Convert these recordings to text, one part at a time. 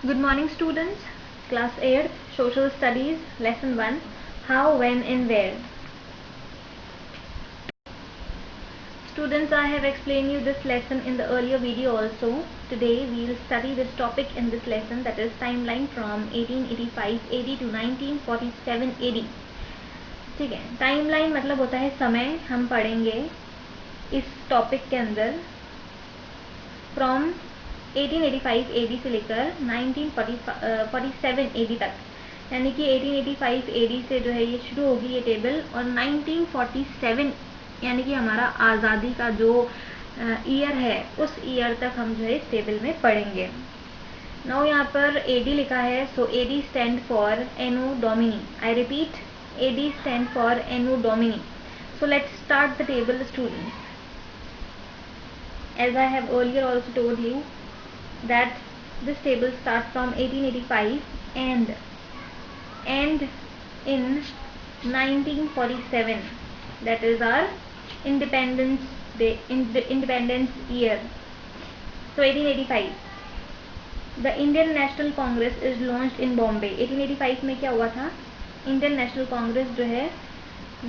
Good morning students, class 8, social studies, lesson 1, how, when and where. Students, I have explained you this lesson in the earlier video also. Today we will study this topic in this lesson, that is timeline from 1885 AD to 1947 AD. ठीक है, timeline मतलब होता है समय. हम पढ़ेंगे इस topic के अंदर फ्रॉम 1885 AD से लेकर 1947 AD तक, यानी कि 1885 AD से जो है ये शुरू होगी ये टेबल, और 1947 यानी कि हमारा आज़ादी का जो ईयर है उस ईयर तक हम जो है इस टेबल में पढ़ेंगे. नाउ यहाँ पर AD लिखा है, so AD stand for anno domini. I repeat, AD stand for anno domini. So let's start the table, students. As I have earlier also told you that this table starts from 1885 and end in 1947. That is our Independence Day, Independence year. So 1885, the Indian National Congress is launched in Bombay. 1885 में क्या हुआ था? Indian national Congress जो है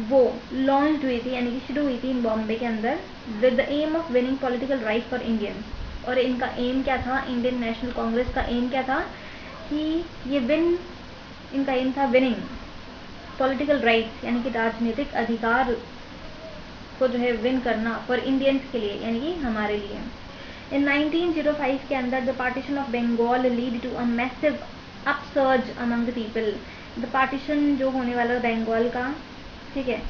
वो launch हुई थी, यानी कि शुरू हुई थी इन बॉम्बे के अंदर, with the aim of winning political right for Indians. और इनका एम क्या था? इंडियन नेशनल कांग्रेस का एम क्या था कि ये इनका एम था विनिंग पॉलिटिकल राइट्स, यानी कि राजनीतिक अधिकार को जो है विन करना फॉर इंडियंस के लिए, यानी कि हमारे लिए. इन 1905 के अंदर the partition of Bengal lead to a massive upsurge among the people. The partition जो होने वाला बंगाल का, ठीक है,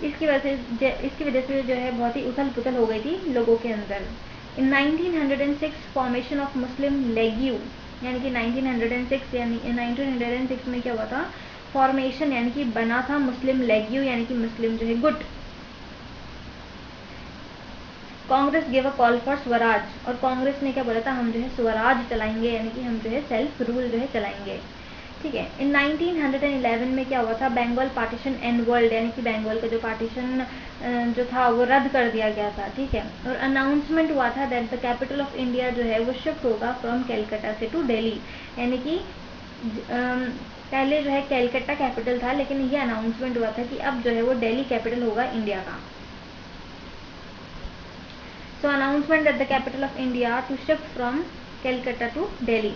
इसकी वजह से जो है बहुत ही उथल पुथल हो गई थी लोगों के अंदर. इन 1906 फॉर्मेशन ऑफ मुस्लिम लेग्यू, यानी कि 1906 में क्या हुआ था? फॉर्मेशन, यानी कि बना था मुस्लिम लेग्यू, यानी कि मुस्लिम जो है गुट. Congress give a call for Swaraj, और कांग्रेस ने क्या बोला था? हम जो है स्वराज चलाएंगे, यानी कि हम जो है सेल्फ रूल जो है चलाएंगे. ठीक है. इन 1911 में क्या हुआ था? बंगाल पार्टीशन एंड वर्ल्ड, यानी कि बंगाल का जो पार्टीशन जो था वो रद्द कर दिया गया था. ठीक है. और अनाउंसमेंट हुआ था that the capital of India जो है वो शिफ्ट होगा फ्रॉम कैलकाटा से टू दिल्ली, यानी कि पहले जो है कैलकाटा कैपिटल था, लेकिन ये अनाउंसमेंट हुआ था कि अब जो है वो दिल्ली कैपिटल होगा इंडिया का. So announcement that the capital of India to shift from Calcutta to Delhi.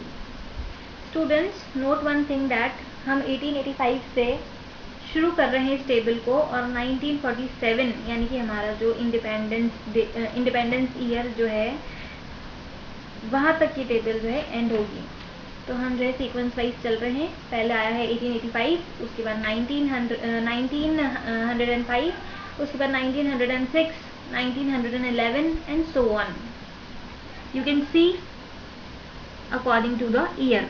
Students, note one thing that हम 1885 से शुरू कर रहे हैं इस टेबल को, और 1947 यानी कि हमारा जो इंडिपेंडेंस ईयर जो है वहाँ तक की टेबल जो है एंड होगी. तो हम जो है सीक्वेंस वाइज चल रहे हैं. पहले आया है 1885, उसके बाद 1905, उसके बाद 1906, 1911 and so on. You can see according to the year.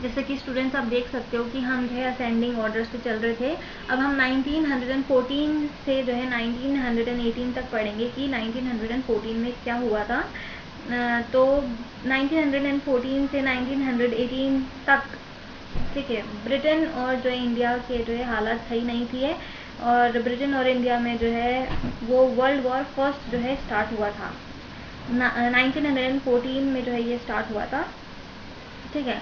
जैसे कि स्टूडेंट्स आप देख सकते हो कि हम जो है असेंडिंग ऑर्डर से चल रहे थे. अब हम 1914 से जो है 1918 तक पढ़ेंगे कि 1914 में क्या हुआ था. तो 1914 से 1918 तक, ठीक है, ब्रिटेन और जो इंडिया के जो है हालात सही नहीं थी, और ब्रिटेन और इंडिया में जो है वो वर्ल्ड वॉर फर्स्ट जो है स्टार्ट हुआ था. 1914 में जो है ये स्टार्ट हुआ था. ठीक है.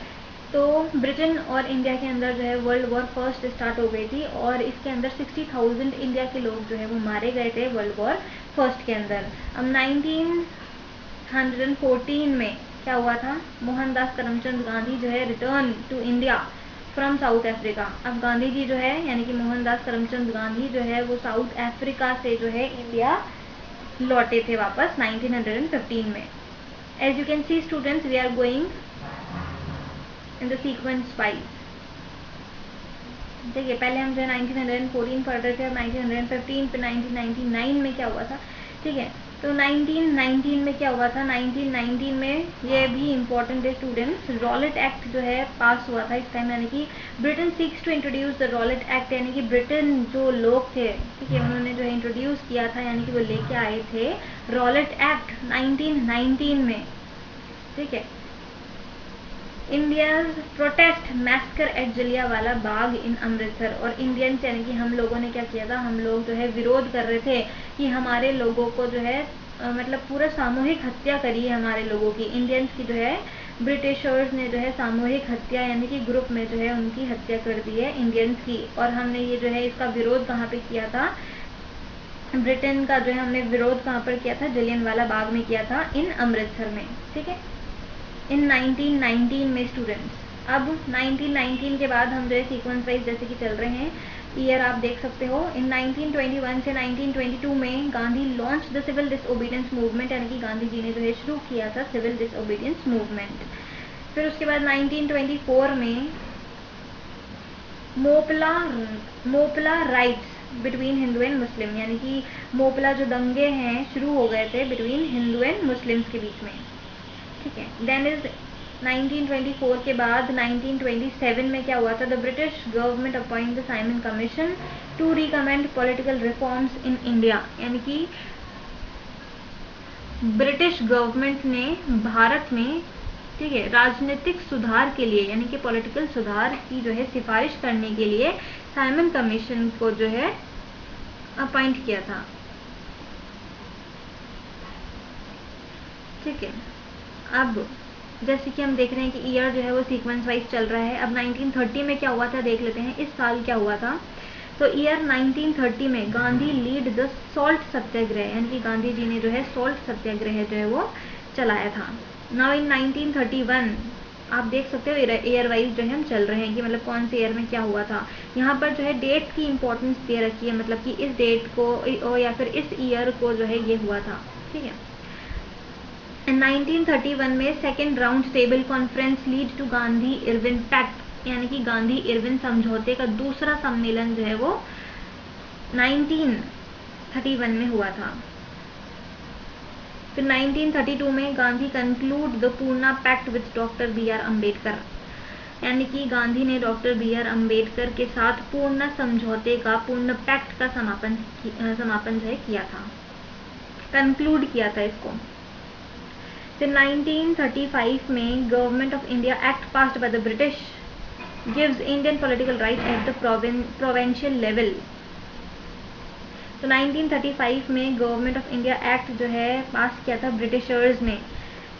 तो ब्रिटेन और इंडिया के अंदर जो है वर्ल्ड वॉर फर्स्ट स्टार्ट हो गई थी, और इसके अंदर 60,000 इंडिया के लोग जो है वो मारे गए थे वर्ल्ड वॉर फर्स्ट के अंदर. अब 1914 में क्या हुआ था? मोहनदास करमचंद गांधी जो है return to India from South Africa. अब गांधी जी जो है, यानी कि मोहनदास करमचंद गांधी जो है वो साउथ अफ्रीका से जो है इंडिया लौटे थे वापस 1915 में. As you can see students, we are going in the sequence wise. देखिए, पहले हम जो है 1914 पढ़ रहे थे, और 1915 पे 1999 में क्या हुआ था. ठीक है. तो 1919 में क्या हुआ था? 1919 में ये भी इम्पोर्टेंट है स्टूडेंट्स, रॉलेट एक्ट जो है पास हुआ था इस टाइम, यानी कि Britain seeks to introduce the Rowlatt Act, यानी कि ब्रिटेन जो लोग थे, ठीक है, उन्होंने जो है इंट्रोड्यूस किया था, यानी कि वो लेके आए थे रॉलेट एक्ट 1919 में. ठीक है. India protest massacre at Jallianwala Bagh in Amritsar. और इंडियंस यानी कि हम लोगों ने क्या किया था? हम लोग जो है विरोध कर रहे थे कि हमारे लोगों को जो है मतलब पूरा सामूहिक हत्या करी है हमारे लोगों की, इंडियंस की जो है ब्रिटिशर्स ने जो है सामूहिक हत्या यानी कि ग्रुप में जो है उनकी हत्या कर दी है इंडियंस की। और हमने ये जो है इसका विरोध कहाँ पे किया था, ब्रिटेन का जो है हमने विरोध कहाँ पर किया था, जलियांवाला बाग में किया था, इन अमृतसर में, ठीक है, इन 1919 में स्टूडेंट्स। अब 1919 के बाद हम जो है सीक्वेंस वाइज जैसे कि चल रहे हैं, ईयर आप देख सकते हो। इन 1921 से 1922 में Gandhi launch the civil disobedience movement, यानी कि गांधी जी ने जो है शुरू किया था सिविल डिसओबीडियंस मूवमेंट। फिर उसके बाद 1924 में Moplah rights between Hindu and Muslim, यानी कि मोपला जो दंगे हैं शुरू हो गए थे बिटवीन हिंदू एंड मुस्लिम्स के बीच में, ठीक है। देन इज 1924 के बाद 1927 में क्या हुआ था, the British government appoint the Simon Commission to recommend political reforms in India, यानी कि ब्रिटिश गवर्नमेंट ने भारत में, ठीक है, राजनीतिक सुधार के लिए यानी कि पॉलिटिकल सुधार की जो है सिफारिश करने के लिए साइमन कमीशन को जो है अपॉइंट किया था, ठीक है। अब जैसे कि हम देख रहे हैं कि ईयर जो है वो सीक्वेंस वाइज चल रहा है। अब 1930 में क्या हुआ था देख लेते हैं, इस साल क्या हुआ था। तो ईयर 1930 में गांधी लीड द सॉल्ट सत्याग्रह, यानी कि गांधी जी ने जो है सॉल्ट सत्याग्रह जो है वो चलाया था। नाउ इन 1931 आप देख सकते हो ईयर वाइज जो है हम चल रहे हैं कि मतलब कौन से ईयर में क्या हुआ था। यहाँ पर जो है डेट की इंपॉर्टेंस दे रखी है, मतलब कि इस डेट को या फिर इस ईयर को जो है ये हुआ था, ठीक है। 1931 में second round table conference lead to Gandhi Irwin pact, यानी कि गांधी इरविन समझौते का दूसरा सम्मेलन जो है वो 1931 में हुआ था। फिर 1932 में Gandhi conclude the Poona pact with doctor B R Ambedkar, यानी कि गांधी ने डॉक्टर बी आर अम्बेडकर के साथ पूर्ण समझौते का, पूर्ण पैक्ट का समापन जो है किया था, कंक्लूड किया था इसको। फिर 1935 में government of India act passed by the British gives Indian political right at the provincial level. तो 1935 में गवर्नमेंट ऑफ इंडिया एक्ट जो है पास किया था ब्रिटिशर्स ने,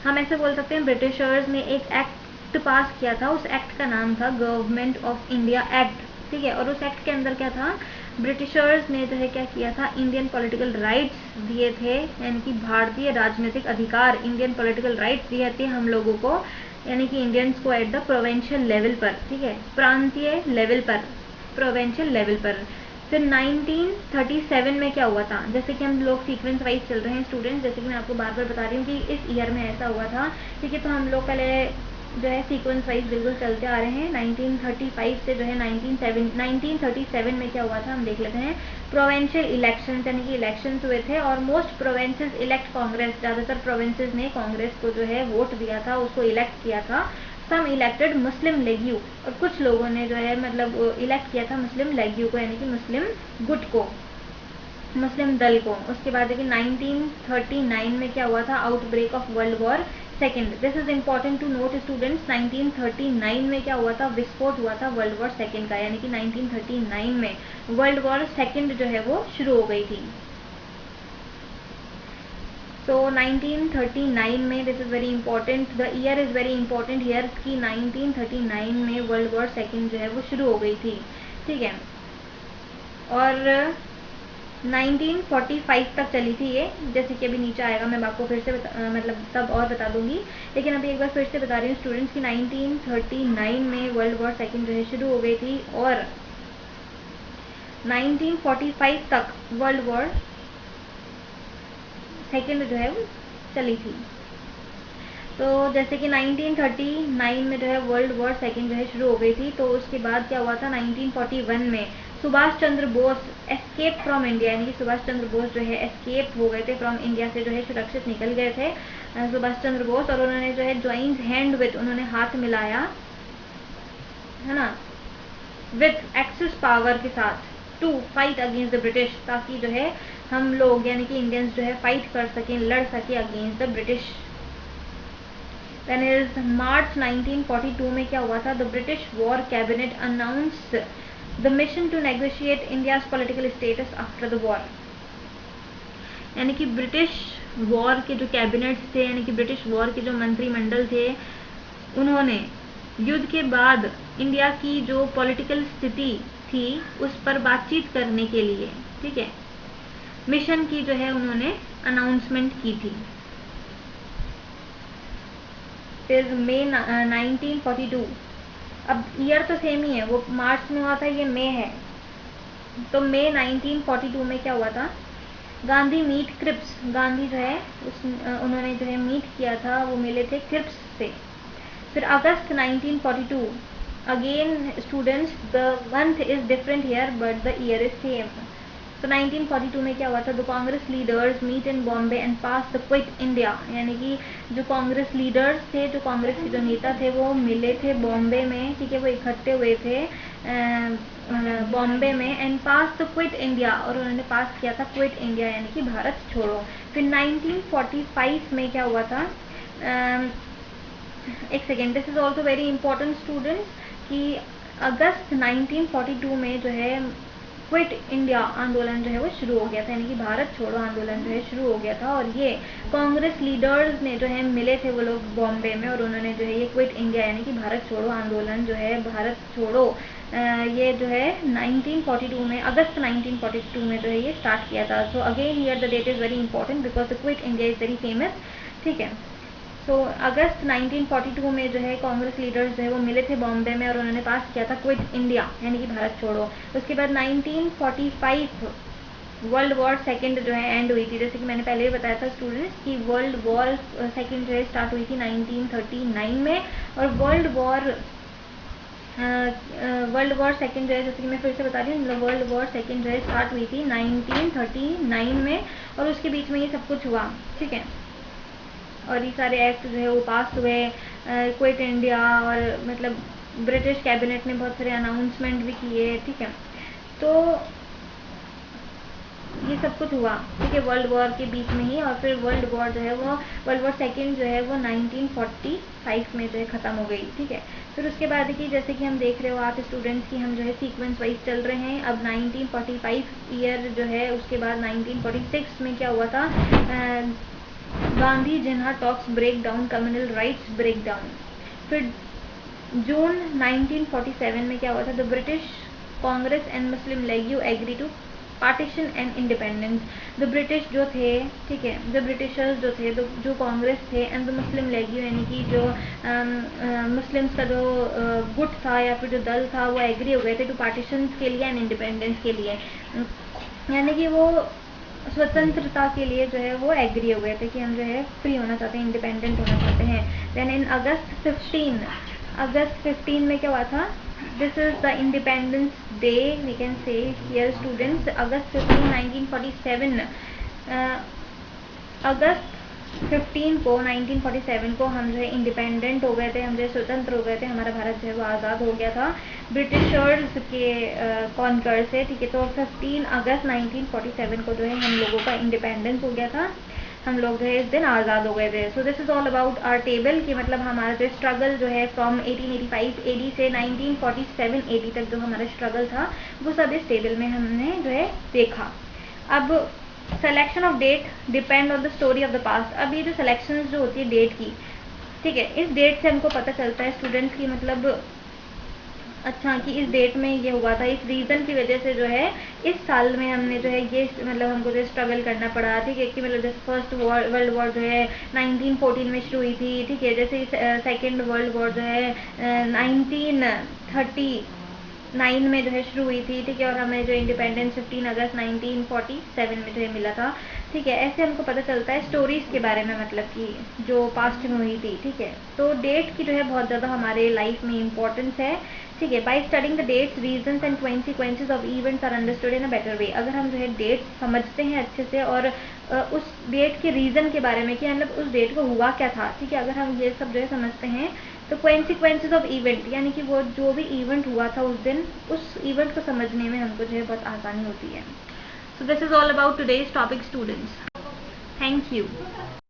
हम ऐसे बोल सकते हैं ब्रिटिशर्स ने एक एक्ट पास किया था, उस एक्ट का नाम था गवर्नमेंट ऑफ इंडिया एक्ट, ठीक है। और उस एक्ट के अंदर क्या था, ब्रिटिशर्स ने जो है क्या किया था, इंडियन पॉलिटिकल राइट्स दिए थे, यानी कि भारतीय राजनीतिक अधिकार, इंडियन पॉलिटिकल राइट्स दिए थे हम लोगों को, यानी कि इंडियंस को एट द प्रोविंशियल लेवल पर, ठीक है, प्रांतीय लेवल पर, प्रोविंशियल लेवल पर। फिर 1937 में क्या हुआ था, जैसे कि हम लोग सीक्वेंस वाइज चल रहे हैं स्टूडेंट्स, जैसे कि मैं आपको बार बार बता रही हूँ कि इस ईयर में ऐसा हुआ था, ठीक है। तो हम लोग पहले जो है सीक्वेंस वाइज बिल्कुल चलते आ रहे हैं। 1935 से जो है 1937 में क्या हुआ था हम देख लेते हैं। प्रोविंशियल इलेक्शंस, यानी कि इलेक्शंस हुए थे और मोस्ट प्रोविंसेस इलेक्ट कांग्रेस, ज़्यादातर प्रोविंसेस ने कांग्रेस को जो है वोट दिया था, उसको इलेक्ट किया था। सम इलेक्टेड मुस्लिम लीग, और कुछ लोगों ने जो है मतलब इलेक्ट किया था मुस्लिम लीग को, यानी कि मुस्लिम गुट को, मुस्लिम दल को। उसके बाद देखिए 1939 में क्या हुआ था, outbreak of world war second. This is important to note students, 1939 में क्या हुआ था, विस्फोट हुआ था वर्ल्ड वॉर सेकेंड का, यानी कि 1939 में वर्ल्ड वॉर सेकेंड जो है वो शुरू हो गई थी। तो 1939 में, this is very important, the year is very important year की 1939 में वर्ल्ड वॉर सेकेंड जो है वो शुरू हो गई थी, ठीक है। और 1945 तक चली थी ये, जैसे कि अभी नीचे आएगा मैं आपको फिर से मतलब तब और बता दूंगी, लेकिन अभी एक बार फिर से बता रही हूँ स्टूडेंट्स की 1939 में वर्ल्ड वॉर सेकेंड जो है शुरू हो गई थी और 1945 तक वर्ल्ड वॉर सेकेंड जो है वो चली थी। तो जैसे कि 1939 में जो है वर्ल्ड वॉर सेकेंड जो है शुरू हो गई थी, तो उसके बाद क्या हुआ था, 1941 में Subhash Chandra Bose escape from India, यानी कि सुभाष चंद्र बोस जो है एस्केप हो गए थे फ्रॉम इंडिया से, जो है सुरक्षित निकल गए थे सुभाष चंद्र बोस, और उन्होंने जो है ज्वाइंस हैंड विद, उन्होंने हाथ मिलाया है ना, विथ एक्सेस पावर के साथ, to fight against the British, ताकि जो है हम लोग यानी कि इंडियंस जो है फाइट कर सकें, लड़ सके against the British. Then is March 1942 में क्या हुआ था, the British war cabinet announce the mission to negotiate India's political status after the war, यानी कि ब्रिटिश वॉर के जो कैबिनेट्स थे, यानी कि ब्रिटिश वॉर के जो मंत्रिमंडल थे, उन्होंने युद्ध के बाद इंडिया की जो पॉलिटिकल स्थिति थी उस पर बातचीत करने के लिए, ठीक है, मिशन की जो है उन्होंने अनाउंसमेंट की थी। फिर मई 1942, अब ईयर तो सेम ही है, वो मार्च में हुआ था, ये मई है, तो मई 1942 में क्या हुआ था, गांधी मीट क्रिप्स, गांधी जो है उन्होंने जो है मीट किया था, वो मिले थे क्रिप्स से। फिर अगस्त 1942, again students the month is different here but the year is same. तो 1942 में क्या हुआ था, the Congress leaders meet in Bombay and pass the Quit India, यानी कि जो कांग्रेस लीडर्स थे, जो कांग्रेस के जो नेता थे वो मिले थे बॉम्बे में, ठीक है, वो इकट्ठे हुए थे बॉम्बे में, and pass the Quit India, और उन्होंने पास किया था क्विट इंडिया यानी कि भारत छोड़ो। फिर 1945 में क्या हुआ था, एक second, this is also very important students, कि अगस्त 1942 में जो है क्विट इंडिया आंदोलन जो है वो शुरू हो गया था, यानी कि भारत छोड़ो आंदोलन जो है शुरू हो गया था, और ये कांग्रेस लीडर्स ने जो है मिले थे वो लोग बॉम्बे में, और उन्होंने जो है ये क्विट इंडिया यानी कि भारत छोड़ो आंदोलन जो है, भारत छोड़ो ये जो है 1942 में, अगस्त 1942 में जो है ये स्टार्ट किया था। So again here the date is very important because the Quit India is very famous, ठीक है। तो अगस्त 1942 में जो है कांग्रेस लीडर्स जो है वो मिले थे बॉम्बे में, और उन्होंने पास किया था क्विट इंडिया यानी कि भारत छोड़ो। उसके बाद 1945 वर्ल्ड वॉर सेकेंड जो है एंड हुई थी, जैसे कि मैंने पहले ही बताया था स्टूडेंट्स कि वर्ल्ड वॉर सेकेंड जो है स्टार्ट हुई थी 1939 में, और वर्ल्ड वॉर सेकेंड जो है, जैसे कि मैं फिर से बता रही हूँ, वर्ल्ड वॉर सेकेंड जो है स्टार्ट हुई थी 1939 में, और उसके बीच में ये सब कुछ हुआ, ठीक है, और ये सारे एक्ट जो है वो पास हुए, क्विट इंडिया, और मतलब ब्रिटिश कैबिनेट ने बहुत सारे अनाउंसमेंट भी किए, ठीक है, तो ये सब कुछ हुआ, ठीक है, वर्ल्ड वॉर के बीच में ही। और फिर वर्ल्ड वॉर जो है वो, वर्ल्ड वॉर सेकेंड जो है वो 1945 में जो है ख़त्म हो गई, ठीक है। फिर उसके बाद की जैसे कि हम देख रहे हो आप स्टूडेंट्स की, हम जो है सीक्वेंस वाइज चल रहे हैं। अब 1945 ईयर जो है, उसके बाद 1946 में क्या हुआ था, Gandhi Jinnah talks break down communal riots break down. फिर जून 1947 में क्या हुआ था, the British Congress and Muslim League you agree to partition and independence. The British जो थे, ठीक है, द ब्रिटिशर्स जो थे, जो कांग्रेस थे, एंड द मुस्लिम लीग यानी कि जो मुस्लिम्स का जो गुट था या फिर जो दल था, वो एग्री हो गए थे टू पार्टीशन के लिए एंड इंडिपेंडेंस के लिए, यानी कि वो स्वतंत्रता के लिए जो है वो एग्री हो गए थे कि हम जो है फ्री होना चाहते हैं, इंडिपेंडेंट होना चाहते हैं। देन इन अगस्त 15 में क्या हुआ था, this is the independence day we can say here students, August 15 1947, अगस्त 15 को 1947 को हम जो है इंडिपेंडेंट हो गए थे, हम जो है स्वतंत्र हो गए थे, हमारा भारत जो है वो आज़ाद हो गया था ब्रिटिशर्स के कॉन्कर से, ठीक है। तो 15 अगस्त 1947 को जो है हम लोगों का इंडिपेंडेंस हो गया था, हम लोग जो है इस दिन आज़ाद हो गए थे। So this is all about our table, कि मतलब हमारा जो स्ट्रगल जो है फ्रॉम 1885 AD से 1947 AD तक जो हमारा स्ट्रगल था वो सब इस टेबल में हमने जो है देखा। अब selection of date depend on the story of the past. अब ये जो सिलेक्शन जो होती है डेट की, ठीक है, इस डेट से हमको पता चलता है स्टूडेंट्स की, मतलब अच्छा कि इस डेट में ये हुआ था, इस रीज़न की वजह से जो है इस साल में हमने जो है ये मतलब हमको जो स्ट्रगल करना पड़ा, ठीक है, कि मतलब जैसे फर्स्ट वर्ल्ड वॉर जो है 1914 में शुरू हुई थी, ठीक है, जैसे सेकेंड वर्ल्ड वॉर जो है 1939 में जो है शुरू हुई थी, ठीक है, और हमें जो इंडिपेंडेंस 15 अगस्त 1947 में जो है मिला था, ठीक है। ऐसे हमको पता चलता है स्टोरीज के बारे में, मतलब कि जो पास्ट में हुई थी, ठीक है। तो डेट की जो है बहुत ज़्यादा हमारे लाइफ में इम्पोर्टेंस है, ठीक है। By studying the dates reasons and consequences of events are understood in a better way. अगर हम जो है डेट समझते हैं अच्छे से, और उस डेट के रीज़न के बारे में कि मतलब उस डेट को हुआ क्या था, ठीक है, अगर हम ये सब जो है समझते हैं, तो कॉन्सिक्वेंसेज ऑफ इवेंट यानी कि वो जो भी इवेंट हुआ था उस दिन, उस इवेंट को समझने में हमको जो है बहुत आसानी होती है। सो this is all about today's topic students. Thank you.